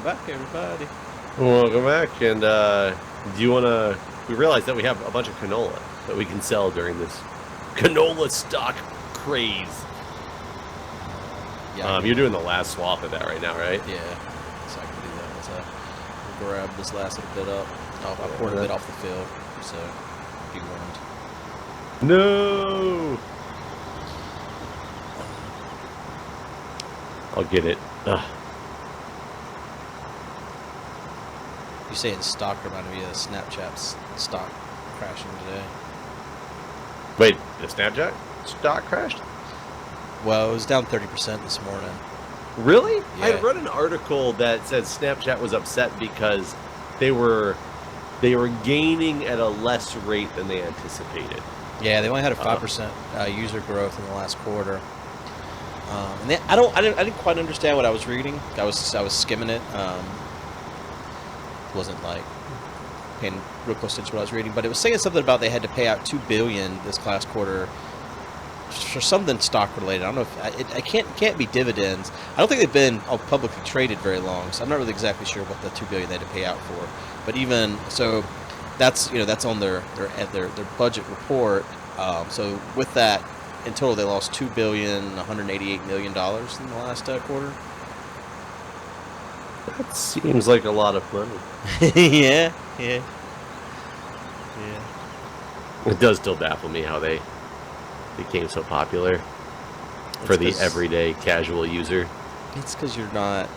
Welcome back, everybody. Welcome back, and do you want to? We realize that we have a bunch of canola that we can sell during this canola stock craze. Yeah, You're doing the last swap of that right now, right? yeah. So I can do that once I grab this last little bit up. I poured a bit off the field, so be warned. No. I'll get it. Ugh. You saying stock reminded me of Snapchat's stock crashing today. Wait, the Snapchat stock crashed? Well, it was down 30% this morning. Really? Yeah. I had read an article that said Snapchat was upset because they were gaining at a less rate than they anticipated. Yeah, they only had a 5% user growth in the last quarter. And I didn't quite understand what I was reading. I was skimming it. Wasn't like paying real close attention to what I was reading, but it was saying something about they had to pay out $2 billion this last quarter for something stock related. I don't know if it can't be dividends. I don't think they've been publicly traded very long, so I'm not really exactly sure what the $2 billion they had to pay out for. But even so, that's on their budget report. So with that, in total, they lost $2 billion, $188 million in the last quarter. That seems like a lot of money. Yeah. It does still baffle me how they became so popular for the everyday casual user. It's because you're not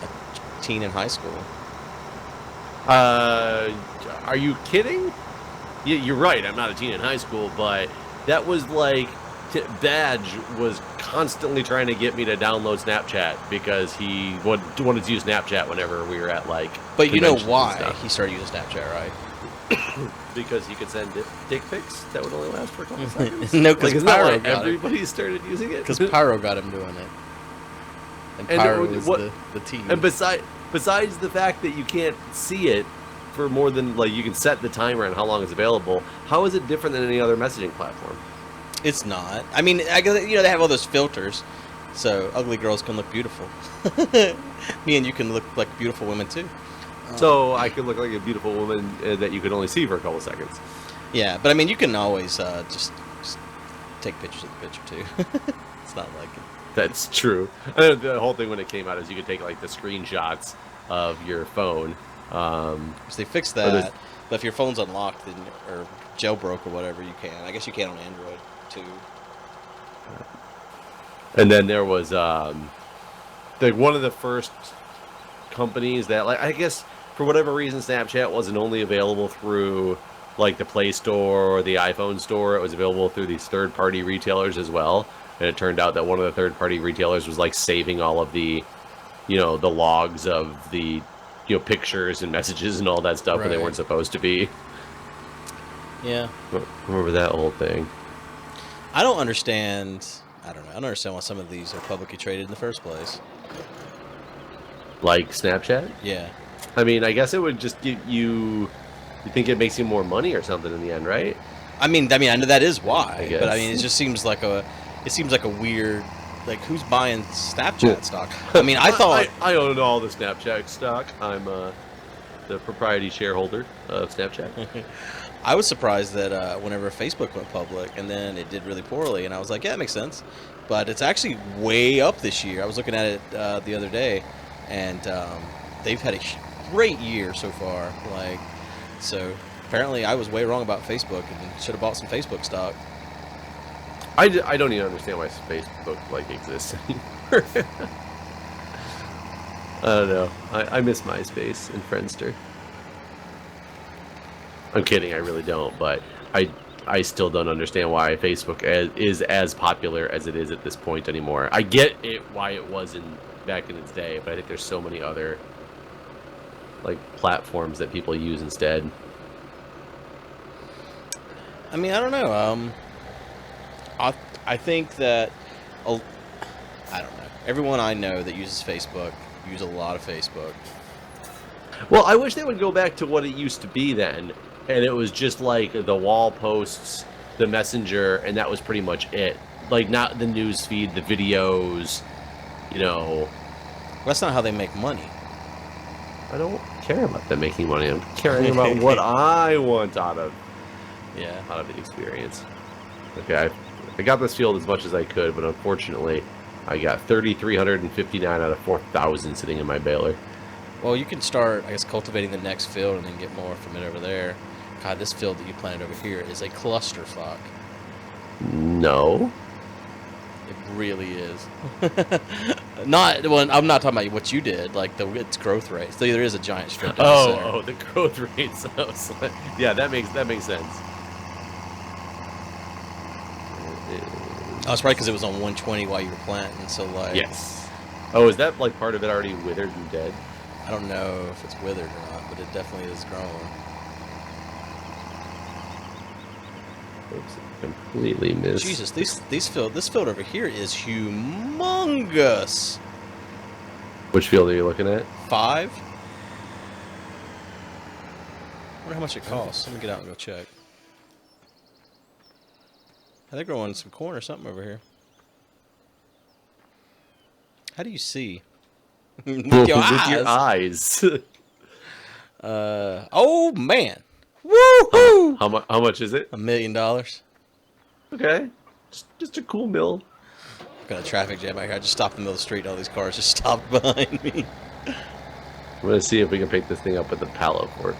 a teen in high school. Are you kidding? Yeah, you're right. I'm not a teen in high school, but that was like Badge was constantly trying to get me to download Snapchat because he wanted to use Snapchat whenever we were at like. But you know why he started using Snapchat, right? Because he could send dick pics that would only last for a couple seconds. No, because like, Pyro got everybody started using it. Because Pyro got him doing it, and Pyro was the team. And besides the fact that you can't see it for more than like you can set the timer and how long it's available, how is it different than any other messaging platform? It's not. I mean, I guess, they have all those filters, so ugly girls can look beautiful. Me and you can look like beautiful women too. So I could look like a beautiful woman that you could only see for a couple seconds. Yeah, but I mean, you can always just take pictures of the picture too. It's not like it. That's true. The whole thing when it came out is you could take like the screenshots of your phone. So they fixed that. But if your phone's unlocked or jailbroke or whatever, you can. I guess you can on Android too. And then there was like one of the first companies that, like, I guess for whatever reason Snapchat wasn't only available through like the Play Store or the iPhone store. It was available through these third-party retailers as well. And it turned out that one of the third-party retailers was like saving all of the, the logs of the, pictures and messages and all that stuff when they weren't supposed to be. Yeah. Remember that whole thing? I don't understand. I don't understand why some of these are publicly traded in the first place. Like Snapchat? Yeah. I mean, I guess it would just give you. You think it makes you more money or something in the end, right? I mean, I know that is why. I guess. But I mean, it just seems like a weird. Like, who's buying Snapchat stock? I mean, I thought I own all the Snapchat stock. I'm the propriety shareholder of Snapchat. I was surprised that whenever Facebook went public and then it did really poorly, and I was like, yeah, it makes sense. But it's actually way up this year. I was looking at it the other day, and they've had a great year so far. Like, so apparently I was way wrong about Facebook and should have bought some Facebook stock. I don't even understand why Facebook exists anymore. I don't know. I miss MySpace and Friendster. I'm kidding, I really don't, but I still don't understand why Facebook is as popular as it is at this point anymore. I get it why it was back in its day, but I think there's so many other platforms that people use instead. I mean, I don't know. I think that I don't know. Everyone I know that uses Facebook use a lot of Facebook. Well, I wish they would go back to what it used to be then. And it was just like the wall posts, the messenger, and that was pretty much it. Like, not the news feed, the videos, That's not how they make money. I don't care about them making money. I'm caring about what I want out of the experience. Okay, I got this field as much as I could, but unfortunately, I got 3,359 out of 4,000 sitting in my baler. Well, you can start, I guess, cultivating the next field and then get more from it over there. God, this field that you planted over here is a clusterfuck. No. It really is. Well, I'm not talking about what you did, like its growth rate. So there is a giant strip down the center. Oh, the growth rates. Yeah, that makes sense. Oh, it's probably because it was on 120 while you were planting, so like... Yes. Oh, is that like part of it already withered and dead? I don't know if it's withered or not, but it definitely is growing. Oops, completely missed. Jesus, this field over here is humongous. Which field are you looking at? 5. I wonder how much it costs. Let me get out and go check. They're growing some corn or something over here. How do you see? With your eyes. Oh man! Woo-hoo! How much is it? $1 million. Okay, just a cool mill. Got a traffic jam out here. I just stopped in the middle of the street and all these cars just stopped behind me. I'm gonna see if we can pick this thing up with the pallet fork.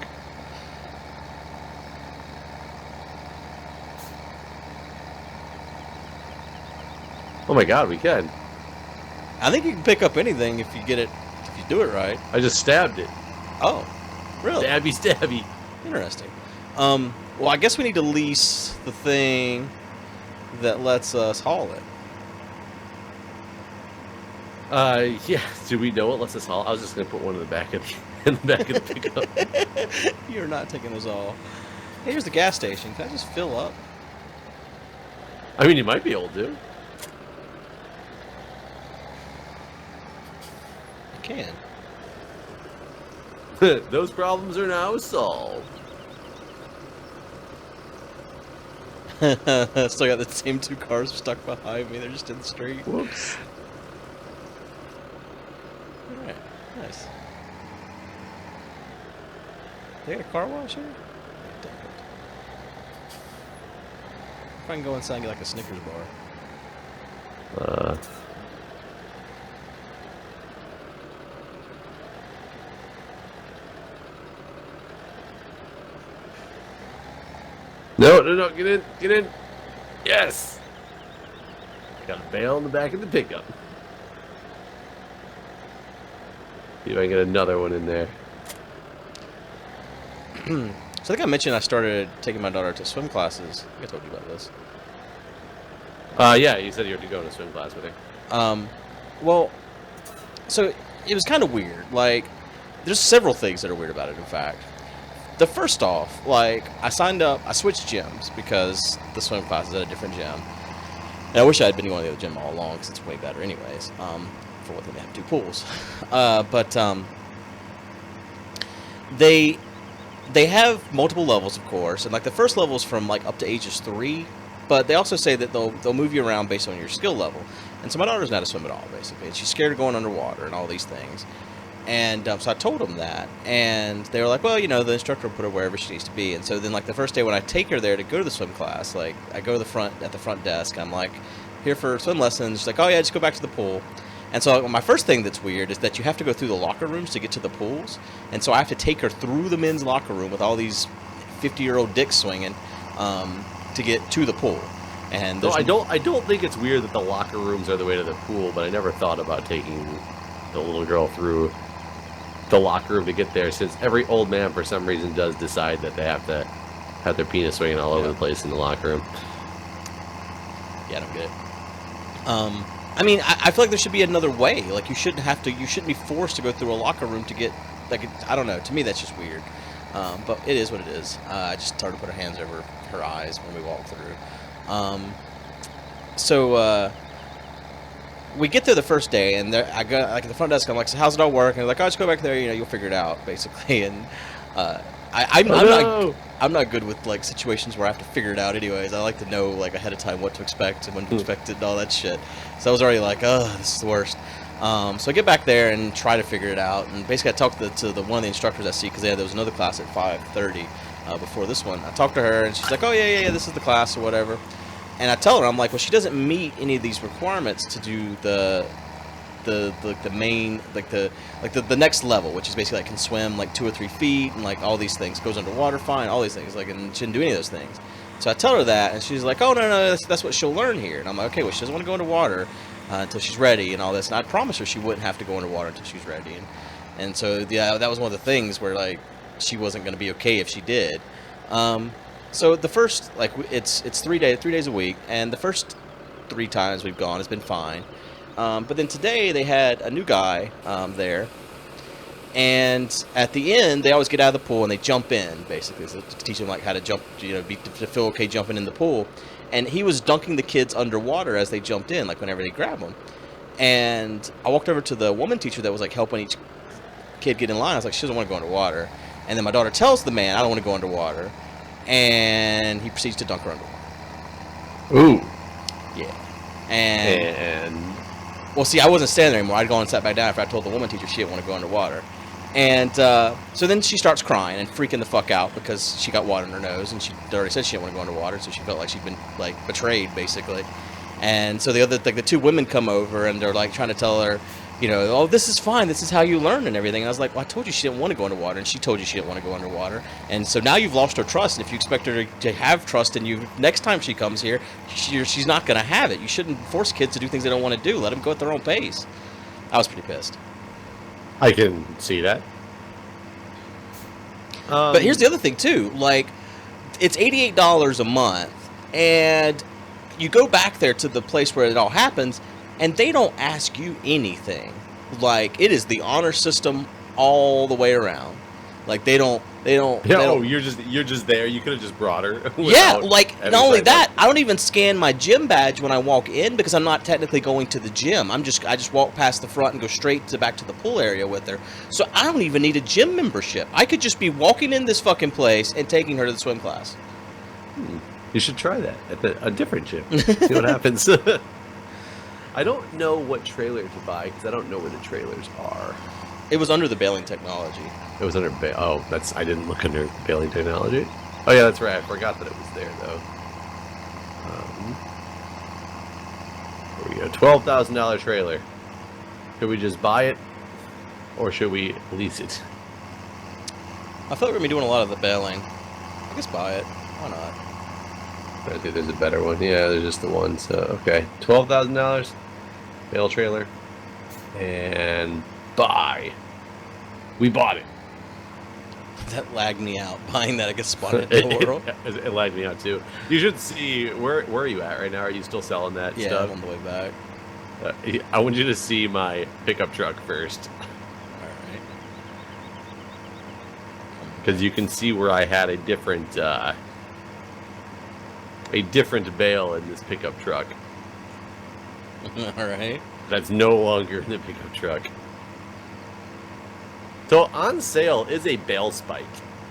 Oh my god, we can. I think you can pick up anything if you get it, if you do it right. I just stabbed it. Oh, really? Stabby. Interesting. Well, I guess we need to lease the thing that lets us haul it. Yeah. Do we know what lets us haul? I was just gonna put one in the back of the pickup. You're not taking those all. Hey, here's the gas station. Can I just fill up? I mean, you might be able to. I can. Those problems are now solved. Still got the same 2 cars stuck behind me. They're just in the street. Whoops. Alright, nice. They got a car wash here? Damn it. If I can go inside and get like a Snickers bar. No, get in. Yes. Got a bale in the back of the pickup. See if I can get another one in there. So I think I mentioned I started taking my daughter to swim classes. I think I told you about this. Yeah, you said you were going to swim class with her. Well, so it was kind of weird. Like, there's several things that are weird about it, in fact. The first off, like, I signed up, I switched gyms because the swim class is at a different gym. And I wish I had been going to the other gym all along because it's way better anyways. For what they have 2 pools. They have multiple levels, of course, and like the first level is from like up to ages 3, but they also say that they'll move you around based on your skill level. And so my daughter's not a swim at all, basically, and she's scared of going underwater and all these things. And so I told them that, and they were like, well, you know, the instructor will put her wherever she needs to be. And so then, like, the first day when I take her there to go to the swim class, like, I go to the front desk, I'm like, here for swim lessons. She's like, oh yeah, just go back to the pool. And so my first thing that's weird is that you have to go through the locker rooms to get to the pools. And so I have to take her through the men's locker room with all these 50-year-old dicks swinging to get to the pool. And no, I don't think it's weird that the locker rooms are the way to the pool, but I never thought about taking the little girl through the locker room to get there, since every old man for some reason does decide that they have to have their penis swinging all over the place in the locker room. Yeah, I don't get it. I mean, I feel like there should be another way. Like, you shouldn't be forced to go through a locker room to get, like, I don't know. To me, that's just weird. But it is what it is. I just started to put her hands over her eyes when we walked through. We get there the first day, and I go like at the front desk. I'm like, "So how's it all work?" And they're like, "Oh, just go back there. You know, you'll figure it out, basically." And I'm not good with like situations where I have to figure it out. Anyways, I like to know like ahead of time what to expect and when to expect it and all that shit. So I was already like, "Oh, this is the worst." So I get back there and try to figure it out. And basically, I talked to the one of the instructors I see because there was another class at 5:30 before this one. I talked to her, and she's like, "Oh yeah, this is the class or whatever." And I tell her, I'm like, "Well, she doesn't meet any of these requirements to do the main the next level, which is basically like can swim like 2 or 3 feet and like all these things, goes underwater fine, all these things, like, and she didn't do any of those things." So I tell her that, and she's like, "Oh no, that's what she'll learn here." And I'm like, "Okay, well, she doesn't want to go underwater until she's ready and all this." And I promised her she wouldn't have to go underwater until she's ready. And so yeah, that was one of the things where like she wasn't going to be okay if she did. So the first it's 3 days a week, and the first 3 times we've gone has been fine. But then today they had a new guy there, and at the end they always get out of the pool and they jump in, basically, so to teach them like how to jump, to feel okay jumping in the pool. And he was dunking the kids underwater as they jumped in, like whenever they grab them. And I walked over to the woman teacher that was like helping each kid get in line. I was like, "She doesn't want to go underwater." And then my daughter tells the man, "I don't want to go underwater," and he proceeds to dunk her underwater. Ooh. Yeah. And well, see, I wasn't standing there anymore. I'd gone and sat back down after I told the woman teacher she didn't want to go underwater. And so then she starts crying and freaking the fuck out because she got water in her nose, and she already said she didn't want to go underwater, so she felt like she'd been like betrayed, basically. And so the 2 women come over and they're like trying to tell her, "Oh, this is fine. This is how you learn and everything." And I was like, "Well, I told you she didn't want to go underwater, and she told you she didn't want to go underwater. And so now you've lost her trust. And if you expect her to have trust in you next time she comes here, she's not going to have it. You shouldn't force kids to do things they don't want to do. Let them go at their own pace." I was pretty pissed. I can see that. But here's the other thing too. Like, it's $88 a month, and you go back there to the place where it all happens, and they don't ask you anything. Like, it is the honor system all the way around. Like, they don't. You're just there. You could have just brought her. Yeah, like, not only that, I don't even scan my gym badge when I walk in because I'm not technically going to the gym. I just walk past the front and go straight back to the pool area with her. So I don't even need a gym membership. I could just be walking in this fucking place and taking her to the swim class. You should try that at a different gym. See what happens. I don't know what trailer to buy because I don't know where the trailers are. It was under the bailing technology. It was under I didn't look under bailing technology. Oh yeah, that's right. I forgot that it was there though. Here we go. $12,000 trailer. Should we just buy it, or should we lease it? I feel like we're gonna be doing a lot of the bailing. I guess buy it. Why not? I think there's a better one. Yeah, there's just the one. So okay, $12,000 bail trailer, and buy. We bought it. That lagged me out. Buying that, I guess, spotted in the world. It lagged me out too. You should see where are you at right now? Are you still selling that Yeah, stuff? I'm on the way back. I want you to see my pickup truck first, All right. because you can see where I had a different bail in this pickup truck. All right. That's no longer in the pickup truck. So on sale is a bail spike.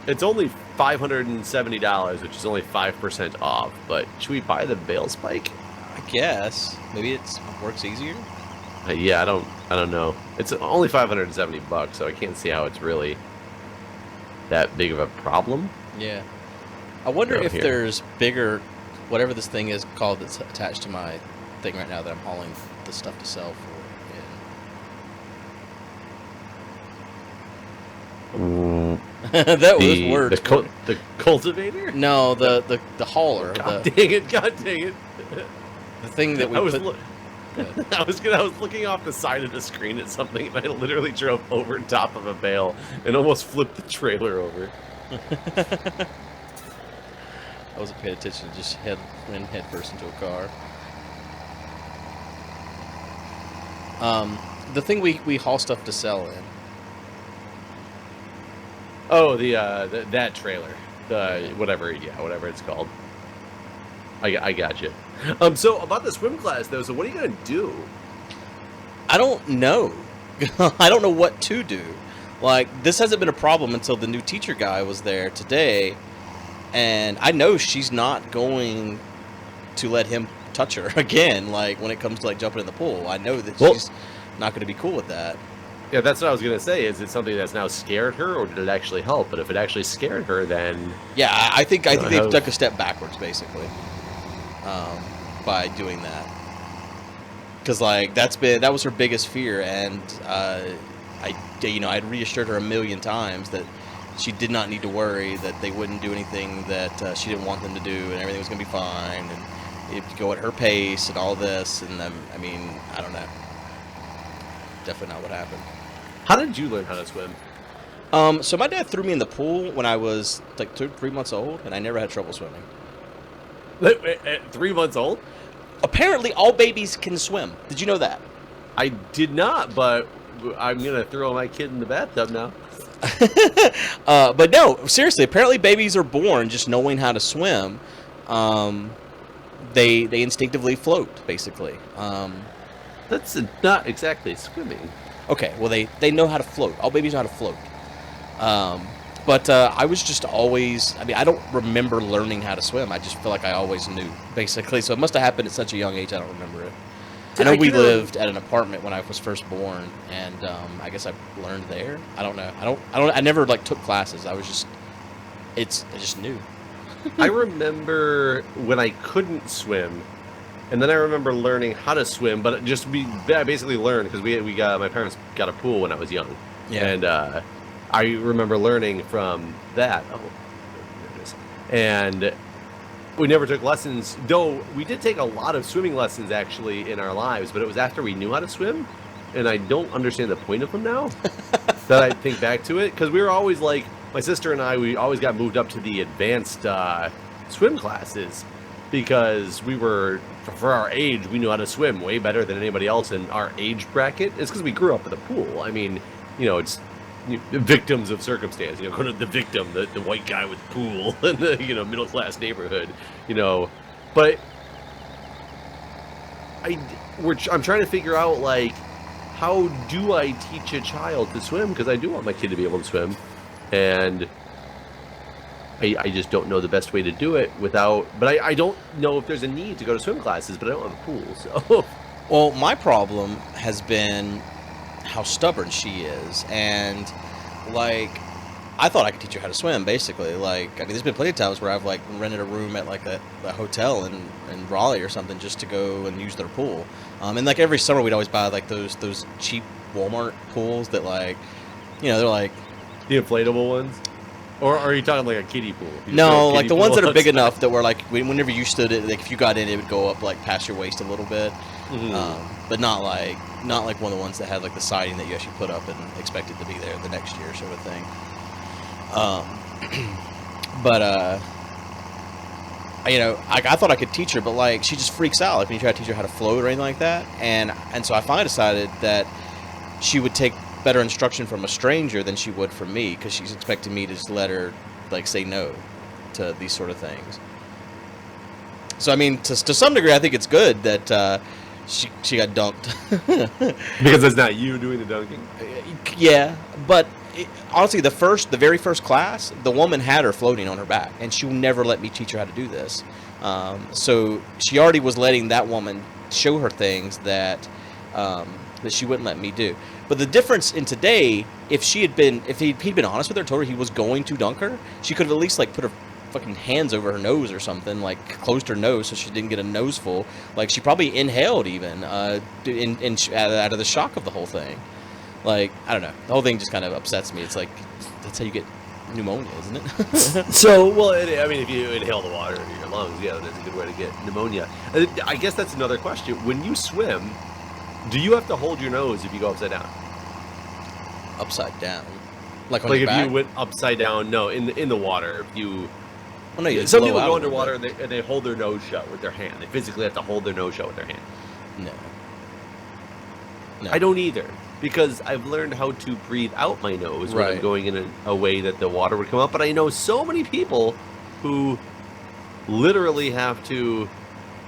It's only $570, which is only 5% off. But should we buy the bail spike? I guess maybe it works easier. Yeah, I don't know. It's only $570, so I can't see how it's really that big of a problem. Yeah. I wonder if here. there's bigger, whatever this thing is called that's attached to my thing right now that I'm hauling the stuff to sell for. That was words. The cultivator? No, the hauler. God dang it! The thing that we I was put. I was looking off the side of the screen at something, and I literally drove over top of a bale and almost flipped the trailer over. I wasn't paying attention. Just went head first into a car. The thing we haul stuff to sell in. Oh, that trailer, whatever it's called. I got you. So about the swim class though, so what are you gonna do? I don't know. I don't know what to do. Like, this hasn't been a problem until the new teacher guy was there today, and I know she's not going to let him touch her again. Like, when it comes to like jumping in the pool, I know that not going to be cool with that. Yeah, that's what I was going to say. Is it something that's now scared her, or did it actually help? But if it actually scared her, then... Yeah, I think they've took a step backwards, basically, by doing that. Because, like, that was her biggest fear, and I'd reassured her a million times that she did not need to worry, that they wouldn't do anything that she didn't want them to do, and everything was going to be fine, and it'd go at her pace, and all this, and then, I mean, I don't know. Definitely not what happened. How did you learn how to swim? So my dad threw me in the pool when I was like 3 months old, and I never had trouble swimming. At 3 months old? Apparently, all babies can swim. Did you know that? I did not, but I'm gonna throw my kid in the bathtub now. But no, seriously. Apparently, babies are born just knowing how to swim. They instinctively float, basically. That's not exactly swimming. Okay, well, they know how to float. All babies know how to float. But I was just always... I mean, I don't remember learning how to swim. I just feel like I always knew, basically. So it must have happened at such a young age, I don't remember it. I know we lived at an apartment when I was first born, and I guess I learned there. I don't know. I never, like, took classes. I just knew. I remember when I couldn't swim, and then I remember learning how to swim, but I basically learned because my parents got a pool when I was young. Yeah. And I remember learning from that. Oh, there it is. And we never took lessons, though we did take a lot of swimming lessons actually in our lives, but it was after we knew how to swim, and I don't understand the point of them now that I think back to it, because we were always like, my sister and I, we always got moved up to the advanced swim classes because we were, for our age, we knew how to swim way better than anybody else in our age bracket. It's because we grew up in the pool. I mean, it's victims of circumstance, kind of the victim, the white guy with the pool in the, middle class neighborhood, but I'm trying to figure out, like, how do I teach a child to swim? Because I do want my kid to be able to swim, and I just don't know the best way to do it but I don't know if there's a need to go to swim classes, but I don't have a pool, so. Well, my problem has been how stubborn she is, and like, I thought I could teach her how to swim, basically. Like, I mean, there's been plenty of times where I've like rented a room at like a hotel in Raleigh or something just to go and use their pool. And like every summer we'd always buy like those cheap Walmart pools that, like, they're like the inflatable ones. Or are you talking like a kiddie pool? No, like the ones that are big enough that were like, whenever you stood it, like if you got in, it would go up like past your waist a little bit. Mm-hmm. But not like one of the ones that had like the siding that you actually put up and expect it to be there the next year, sort of thing. I thought I could teach her, but like she just freaks out like when you try to teach her how to float or anything like that. And so I finally decided that she would take better instruction from a stranger than she would from me, because she's expecting me to just let her like say no to these sort of things. So I mean, to some degree, I think it's good that she got dunked. Because it's not you doing the dunking. Yeah, but honestly, the very first class, the woman had her floating on her back, and she'll never let me teach her how to do this. So she already was letting that woman show her things that she wouldn't let me do. But the difference in today, if he'd been honest with her, told her he was going to dunk her, she could have at least like put her fucking hands over her nose or something, like closed her nose so she didn't get a nose full. Like she probably inhaled even out of the shock of the whole thing. Like, I don't know, the whole thing just kind of upsets me. It's like, that's how you get pneumonia, isn't it? So, well, I mean, if you inhale the water into your lungs, yeah, that's a good way to get pneumonia. I guess that's another question. When you swim, do you have to hold your nose if you go upside down? Upside down, like if back? you went upside down? No, in the water. If you, well, no, some people go underwater and they hold their nose shut with their hand. They physically have to hold their nose shut with their hand. No, I don't either, because I've learned how to breathe out my nose when I'm going in a way that the water would come up. But I know so many people who literally have to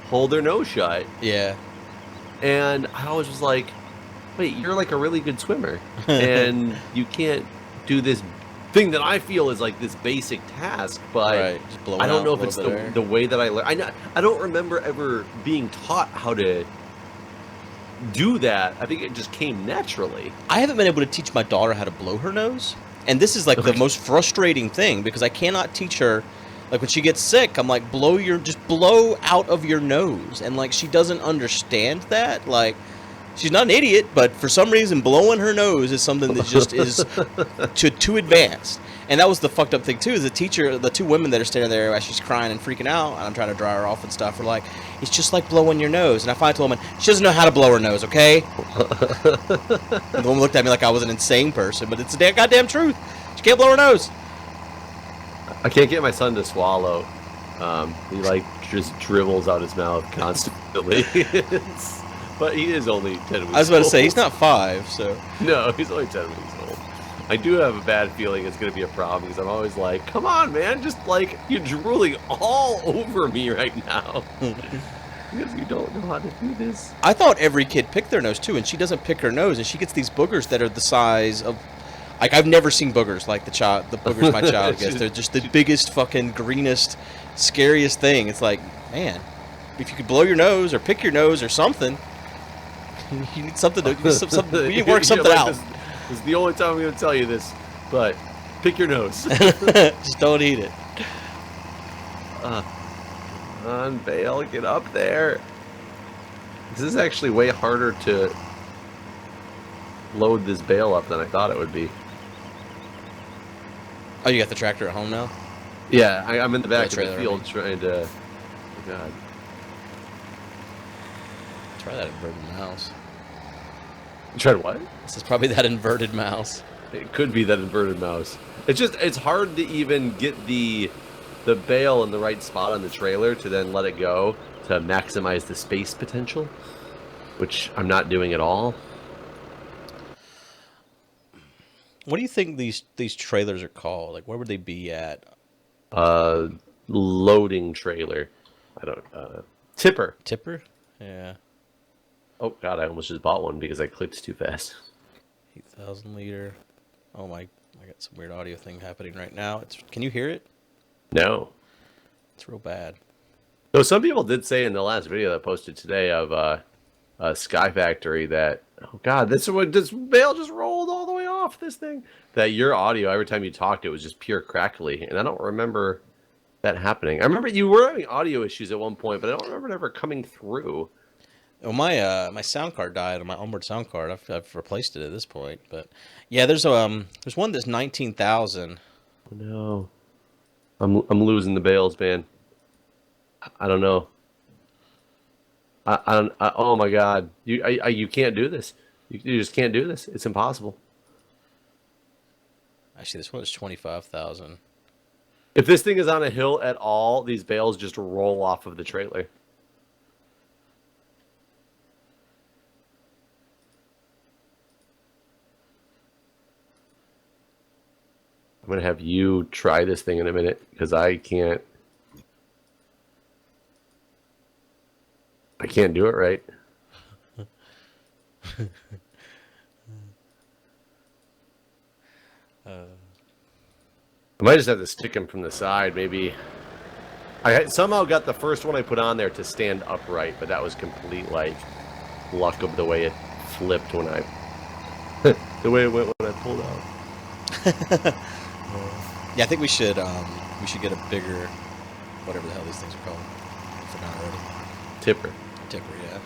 hold their nose shut. Yeah. And I always was like, wait, you're like a really good swimmer, and you can't do this thing that I feel is like this basic task, but I don't know if it's the way that I learn. I don't remember ever being taught how to do that. I think it just came naturally. I haven't been able to teach my daughter how to blow her nose. And this is like the most frustrating thing because I cannot teach her. Like when she gets sick, I'm like, just blow out of your nose. And like she doesn't understand that. Like she's not an idiot, but for some reason blowing her nose is something that just is too advanced. And that was the fucked up thing too, is the teacher, the two women that are standing there as she's crying and freaking out, and I'm trying to dry her off and stuff, are like, it's just like blowing your nose. And I finally told them, she doesn't know how to blow her nose, okay? And the woman looked at me like I was an insane person, but it's the goddamn truth. She can't blow her nose. I can't get my son to swallow. He like just dribbles out his mouth constantly. But he is only 10 weeks old. I was about to say, he's not 5, so. No, he's only 10 weeks old. I do have a bad feeling it's going to be a problem because I'm always like, come on, man, just like, you're drooling all over me right now. Because you don't know how to do this. I thought every kid picked their nose, too, and she doesn't pick her nose, and she gets these boogers that are the size of... Like, I've never seen boogers like the boogers my child gets. They're just the biggest, fucking, greenest, scariest thing. It's like, man, if you could blow your nose or pick your nose or something, you need something to... You need to work something like, out. This is the only time I'm going to tell you this, but pick your nose. Just don't eat it. Come on, Bale, get up there. This is actually way harder to load this bale up than I thought it would be. Oh, you got the tractor at home now? Yeah, I'm in the back of the trailer, field trying to... Oh, God. Try that inverted mouse. You tried what? This is probably that inverted mouse. It could be that inverted mouse. It's hard to even get the bale in the right spot on the trailer to then let it go to maximize the space potential, which I'm not doing at all. What do you think these trailers are called? Like, where would they be at? Loading trailer. I don't... tipper. Tipper? Yeah. Oh, God, I almost just bought one because I clicked too fast. 8,000 liter. Oh, my... I got some weird audio thing happening right now. Can you hear it? No. It's real bad. So some people did say in the last video that I posted today of Sky Factory that, oh, God, this bale just rolled all the way off this thing. That your audio, every time you talked, it was just pure crackly. And I don't remember that happening. I remember you were having audio issues at one point, but I don't remember it ever coming through. Well, my sound card died on my onboard sound card. I've replaced it at this point, but yeah, there's one that's 19,000. Oh, no, I'm losing the bales, man. I don't know. Oh my God, you can't do this. You just can't do this. It's impossible. Actually, this one is 25,000. If this thing is on a hill at all, these bales just roll off of the trailer. I'm going to have you try this thing in a minute because I can't do it right. I might just have to stick him from the side, maybe. I somehow got the first one I put on there to stand upright, but that was complete, like, luck of the way it flipped when I... the way it went when I pulled out. Yeah, I think we should get a bigger, whatever the hell these things are called. I forgot already. Tipper. Tipper, yeah.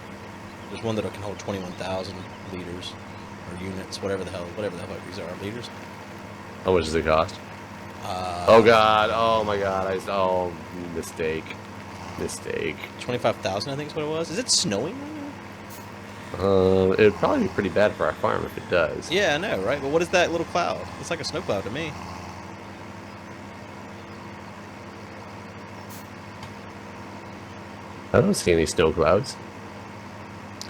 There's one that can hold 21,000 liters or units, whatever the hell these are, liters. How much does it cost? Oh God! Oh my God! Mistake. 25,000, I think is what it was. Is it snowing right now? It would probably be pretty bad for our farm if it does. Yeah, I know, right? But what is that little cloud? It's like a snow cloud to me. I don't see any snow clouds.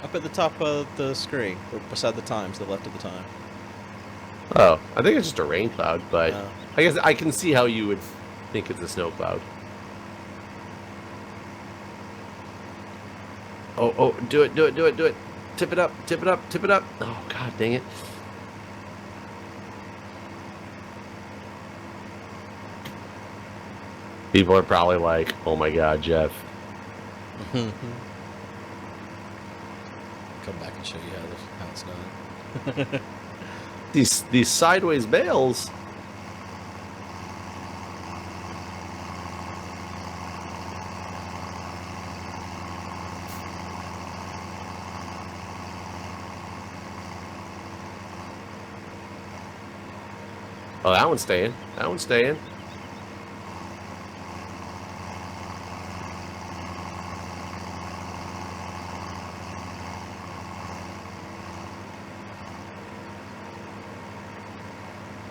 Up at the top of the screen, or beside the times, the left of the time. Oh, I think it's just a rain cloud, but I guess I can see how you would think it's a snow cloud. Oh, do it. Tip it up. Oh, God dang it. People are probably like, oh my God, Jeff. Come come back and show you how it's done. These sideways bales. Oh, that one's staying. That one's staying.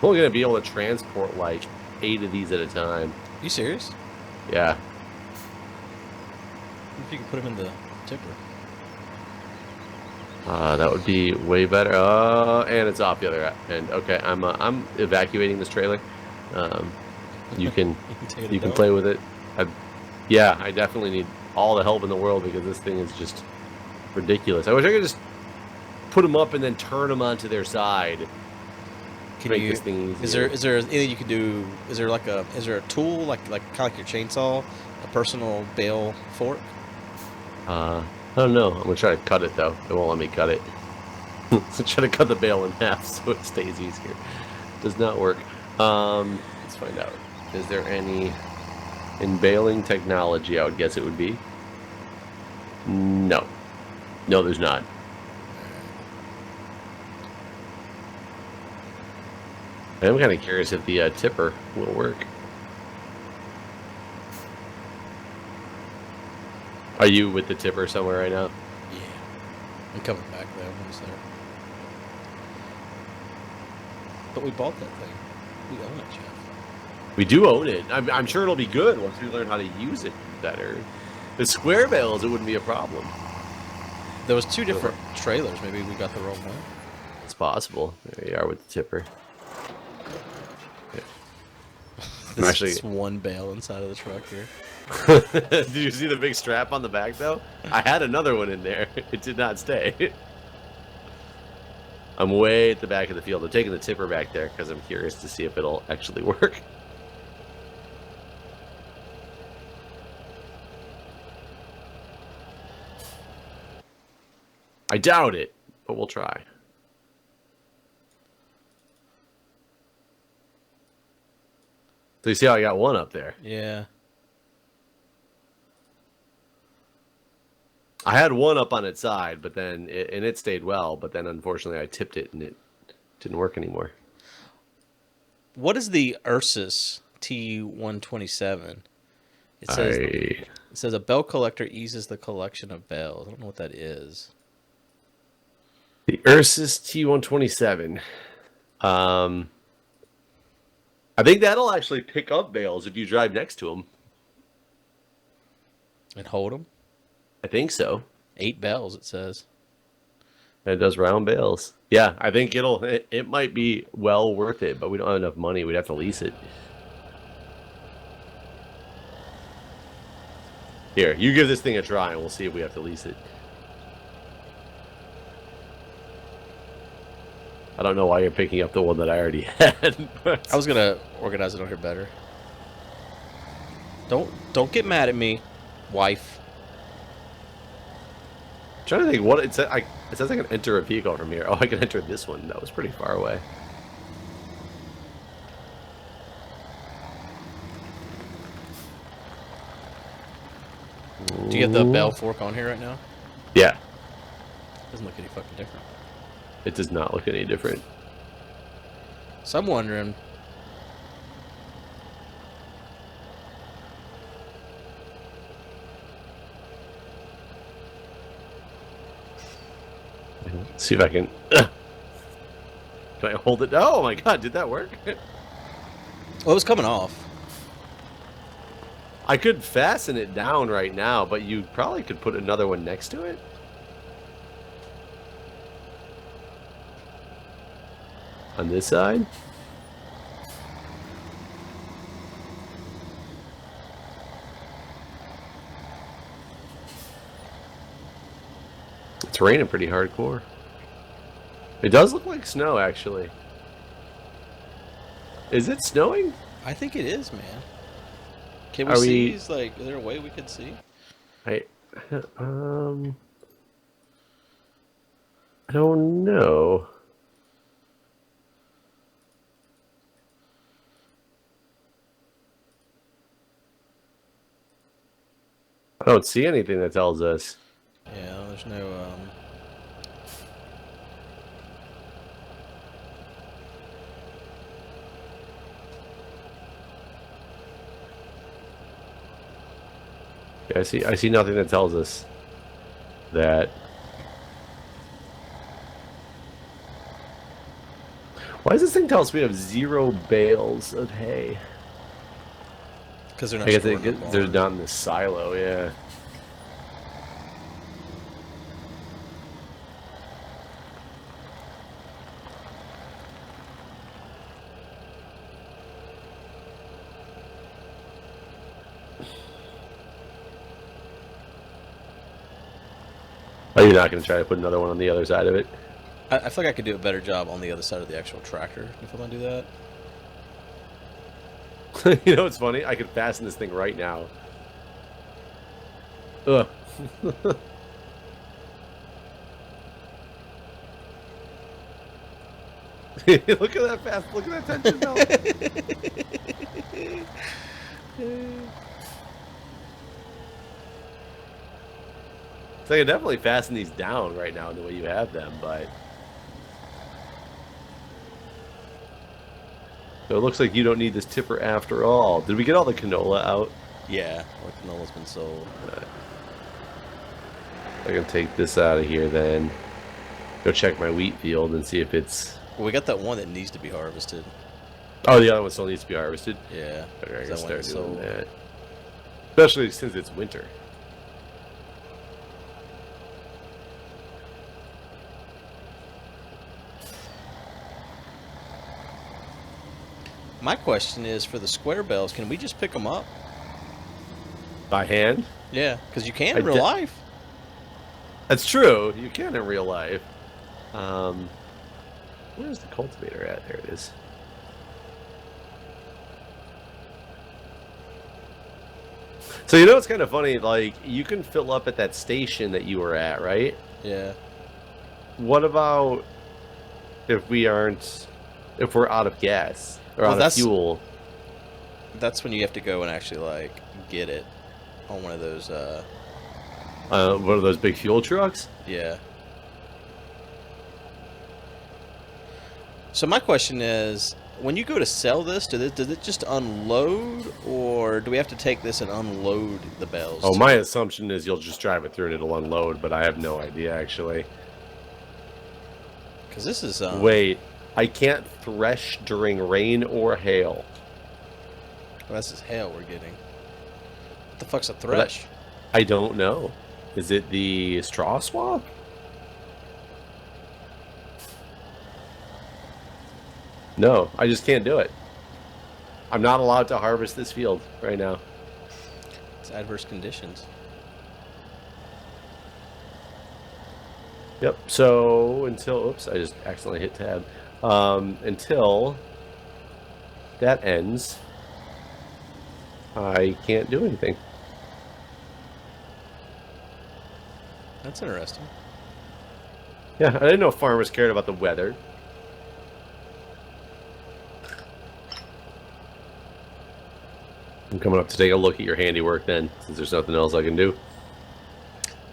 We're gonna be able to transport like 8 of these at a time. You serious? Yeah. If you can put them in the tipper. That would be way better. And it's off the other end. Okay, I'm evacuating this trailer. You can you can play with it. Yeah, I definitely need all the help in the world because this thing is just ridiculous. I wish I could just put them up and then turn them onto their side. Can you? This thing easier. Is there anything you can do? Is there a tool like kind of like your chainsaw, a personal bale fork? I don't know. I'm gonna try to cut it though. It won't let me cut it. So try to cut the bale in half so it stays easier. Does not work. Let's find out. Is there any in baling technology? I would guess it would be. No. No, there's not. I'm kind of curious if the tipper will work. Are you with the tipper somewhere right now? Yeah. I'm coming back though. I'm just there. But we bought that thing. We own it, Jeff. We do own it. I'm sure it'll be good once we learn how to use it better. The square bales, it wouldn't be a problem. There was 2 different trailers. Maybe we got the wrong one. It's possible. There you are with the tipper. This is one bale inside of the truck here. Did you see the big strap on the back though? I had another one in there. It did not stay. I'm way at the back of the field. I'm taking the tipper back there because I'm curious to see if it'll actually work. I doubt it, but we'll try. So you see how I got one up there? Yeah. I had one up on its side, but then it stayed well, but then unfortunately I tipped it and it didn't work anymore. What is the Ursus T127? It says a bell collector eases the collection of bells. I don't know what that is. The Ursus T127. I think that'll actually pick up bales if you drive next to them. And hold them? I think so. 8 bells, it says. It does round bales. Yeah, I think it might be well worth it, but we don't have enough money. We'd have to lease it. Here, you give this thing a try, and we'll see if we have to lease it. I don't know why you're picking up the one that I already had. I was gonna organize it on here better. Don't get mad at me, wife. I'm trying to think what it says. It says I can enter a vehicle from here. Oh, I can enter this one. That was pretty far away. Do you have the bell fork on here right now? Yeah. Doesn't look any fucking different. It does not look any different. So I'm wondering. Let's see if I can. Can I hold it? Oh my god, did that work? Well, it was coming off. I could fasten it down right now, but you probably could put another one next to it. On this side? It's raining pretty hardcore. It does look like snow, actually. Is it snowing? I think it is, man. Can we see these? Like, is there a way we could see? I don't know. I don't see anything that tells us. Yeah, there's no. Yeah, I see nothing that tells us that. Why does this thing tell us we have 0 bales of hay? Because they're not I guess stored in the they're barn. not in the silo, yeah. Are you not going to try to put another one on the other side of it? I feel like I could do a better job on the other side of the actual tractor if I'm gonna do that. You know what's funny? I could fasten this thing right now. Ugh. Look at that fast. Look at that tension belt. So I can definitely fasten these down right now the way you have them, but so it looks like you don't need this tipper after all. Did we get all the canola out? Yeah, or canola's been sold. I can take this out of here then. Go check my wheat field and see if it's. Well, we got that one that needs to be harvested. Oh, the other one still needs to be harvested. Yeah, Okay, I can that one start is doing sold. that. Especially since it's winter. My question is, for the square bells, can we just pick them up? By hand? Yeah, because you can in real life. That's true. You can in real life. Where's the cultivator at? There it is. So you know it's kind of funny, like, you can fill up at that station that you were at, right? Yeah. What about if we're out of gas or Well, out of fuel? That's when you have to go and actually, like, get it on one of those, One of those big fuel trucks? yeah. So my question is, when you go to sell this, does it just unload, or do we have to take this and unload the bales? Oh, my assumption is you'll just drive it through and it'll unload, but I have no idea, actually. Because this is, Wait, I can't thresh during rain or hail. well, this is hail we're getting. What the fuck's a thresh? I don't know. Is it the straw swap? No, I just can't do it. I'm not allowed to harvest this field right now. It's adverse conditions. Yep, so until... Oops, I just accidentally hit tab. Until that ends, I can't do anything. That's interesting. Yeah, I didn't know farmers cared about the weather. I'm coming up to take a look at your handiwork then, since there's nothing else I can do.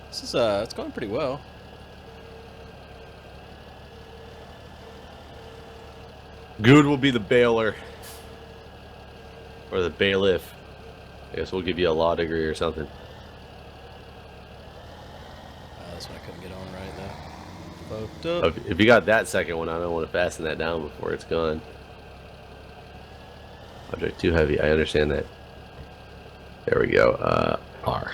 This is, it's going pretty well. Guude will be the baler. Or the bailiff. I guess we'll give you a law degree or something. That's what I couldn't get on right now. Fucked up. If you got that second one, I don't want to fasten that down before it's gone. Object too heavy, I understand that. There we go. R.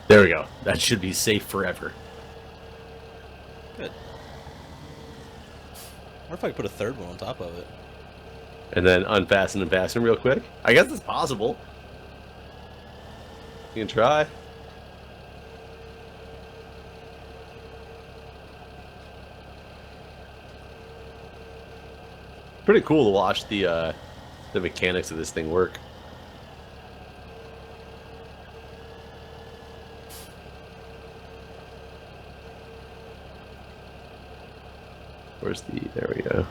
There we go. That should be safe forever. Good. What if I could put a third one on top of it? And then unfasten and fasten real quick. I guess it's possible. You can try. Pretty cool to watch the mechanics of this thing work. Where's the? There we go.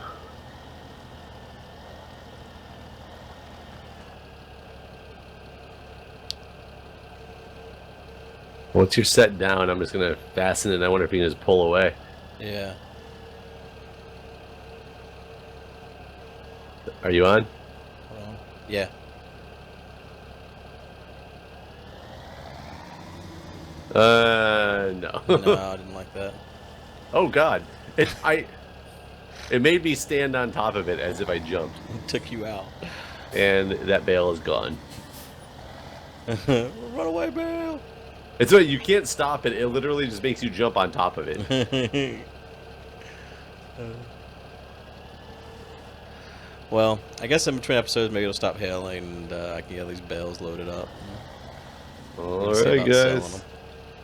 Once you're set down, I'm just gonna fasten it. And I wonder if you can just pull away. Yeah. Are you on? Yeah. No. No, I didn't like that. Oh God! It made me stand on top of it as if I jumped, It took you out. and that bale is gone. Run away, Bill! It's what you can't stop it. It literally just makes you jump on top of it. Well, I guess in between episodes, maybe it'll stop hailing, and I can get these bales loaded up. All right, guys.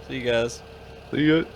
See you guys. See you.